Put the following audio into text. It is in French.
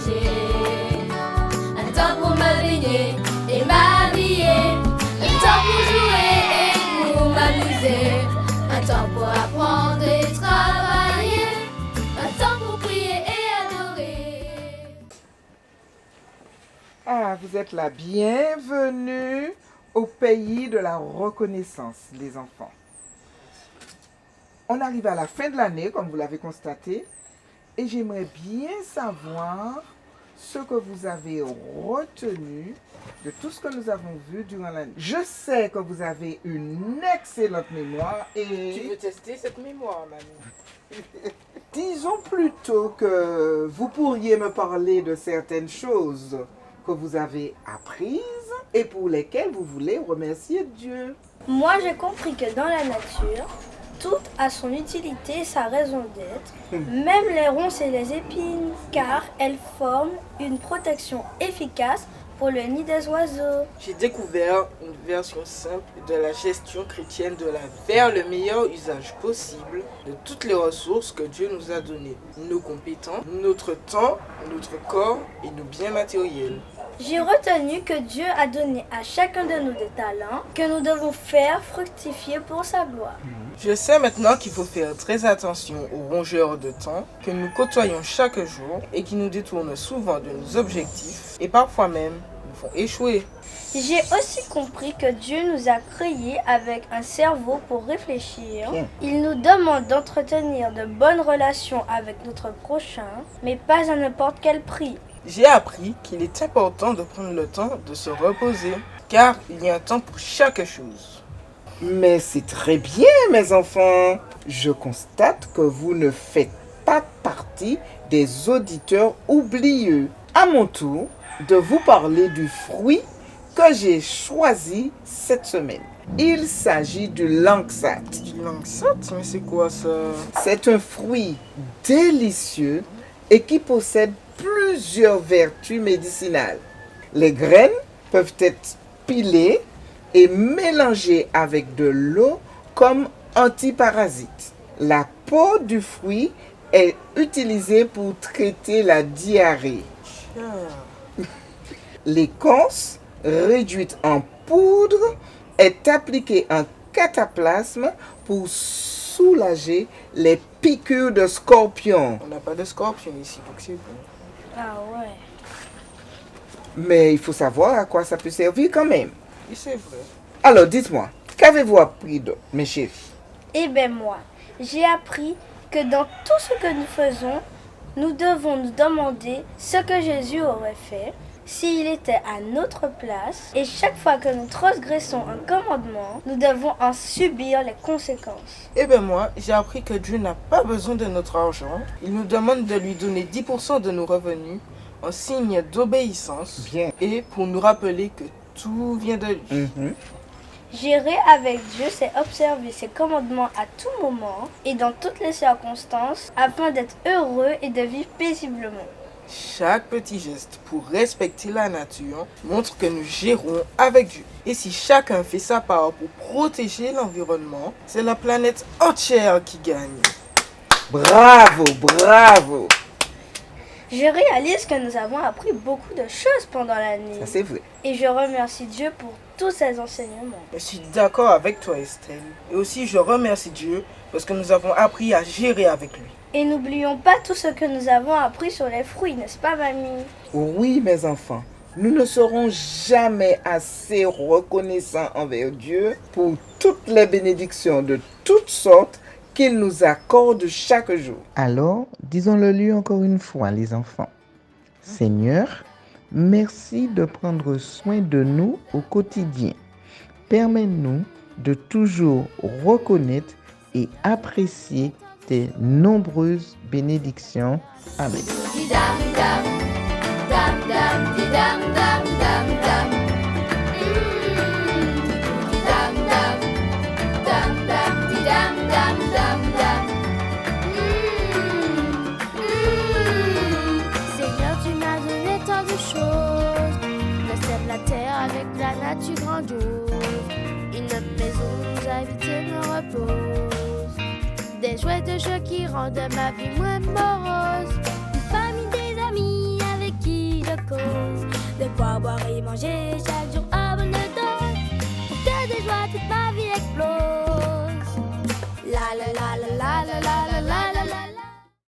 marcher. Un temps pour me baigner et m'habiller. Un temps pour jouer et pour m'amuser. Un temps pour apprendre et travailler. Un temps pour prier et adorer. Ah, vous êtes la bienvenue au pays de la reconnaissance, les enfants. On arrive à la fin de l'année, comme vous l'avez constaté, et j'aimerais bien savoir ce que vous avez retenu de tout ce que nous avons vu durant l'année. Je sais que vous avez une excellente mémoire et... Tu veux tester cette mémoire, mamie? Disons plutôt que vous pourriez me parler de certaines choses que vous avez apprises et pour lesquelles vous voulez remercier Dieu. Moi, j'ai compris que dans la nature, tout a son utilité et sa raison d'être, même les ronces et les épines, car elles forment une protection efficace pour le nid des oiseaux. J'ai découvert une version simple de la gestion chrétienne de la vie vers le meilleur usage possible de toutes les ressources que Dieu nous a données, nos compétences, notre temps, notre corps et nos biens matériels. J'ai retenu que Dieu a donné à chacun de nous des talents que nous devons faire fructifier pour sa gloire. Je sais maintenant qu'il faut faire très attention aux rongeurs de temps que nous côtoyons chaque jour et qui nous détournent souvent de nos objectifs et parfois même nous font échouer. J'ai aussi compris que Dieu nous a créés avec un cerveau pour réfléchir. Il nous demande d'entretenir de bonnes relations avec notre prochain, mais pas à n'importe quel prix. J'ai appris qu'il est important de prendre le temps de se reposer, car il y a un temps pour chaque chose. Mais c'est très bien, mes enfants. Je constate que vous ne faites pas partie des auditeurs oublieux. À mon tour de vous parler du fruit que j'ai choisi cette semaine. Il s'agit du langsat. Du langsat? Mais c'est quoi ça? C'est un fruit délicieux et qui possède plusieurs vertus médicinales. Les graines peuvent être pilées et mélangées avec de l'eau comme antiparasite. La peau du fruit est utilisée pour traiter la diarrhée. L'écorce, réduite en poudre, est appliquée en cataplasme pour soulager les piqûres de scorpions. On n'a pas de scorpion ici, donc c'est bon. Ah ouais. Mais il faut savoir à quoi ça peut servir quand même. Oui, c'est vrai. Alors, dites-moi, qu'avez-vous appris d'autre, mes chéris? Eh bien moi, j'ai appris que dans tout ce que nous faisons, nous devons nous demander ce que Jésus aurait fait s'il était à notre place. Et chaque fois que nous transgressons un commandement, nous devons en subir les conséquences. Eh bien moi, j'ai appris que Dieu n'a pas besoin de notre argent. Il nous demande de lui donner 10% de nos revenus en signe d'obéissance. Bien. Et pour nous rappeler que tout vient de lui. Gérer avec Dieu, c'est observer ses commandements à tout moment et dans toutes les circonstances afin d'être heureux et de vivre paisiblement. Chaque petit geste pour respecter la nature montre que nous gérons avec Dieu. Et si chacun fait sa part pour protéger l'environnement, c'est la planète entière qui gagne. Bravo, bravo. Je réalise que nous avons appris beaucoup de choses pendant l'année. Ça, c'est vrai. Et je remercie Dieu pour tous ses enseignements. Je suis d'accord avec toi, Estelle. Et aussi, je remercie Dieu parce que nous avons appris à gérer avec lui. Et n'oublions pas tout ce que nous avons appris sur les fruits, n'est-ce pas, mamie? Oui, mes enfants, nous ne serons jamais assez reconnaissants envers Dieu pour toutes les bénédictions de toutes sortes qu'il nous accorde chaque jour. Alors, disons-le-lui encore une fois, les enfants. Seigneur, merci de prendre soin de nous au quotidien. Permets-nous de toujours reconnaître et apprécier tes nombreuses bénédictions. Amen. Seigneur, tu m'as donné tant de choses. Le ciel, la terre avec la nature grandiose. Une autre maison où j'habite me repose. Des jouets de jeux qui rendent ma vie moins morose. Une famille, des amis avec qui boire et manger.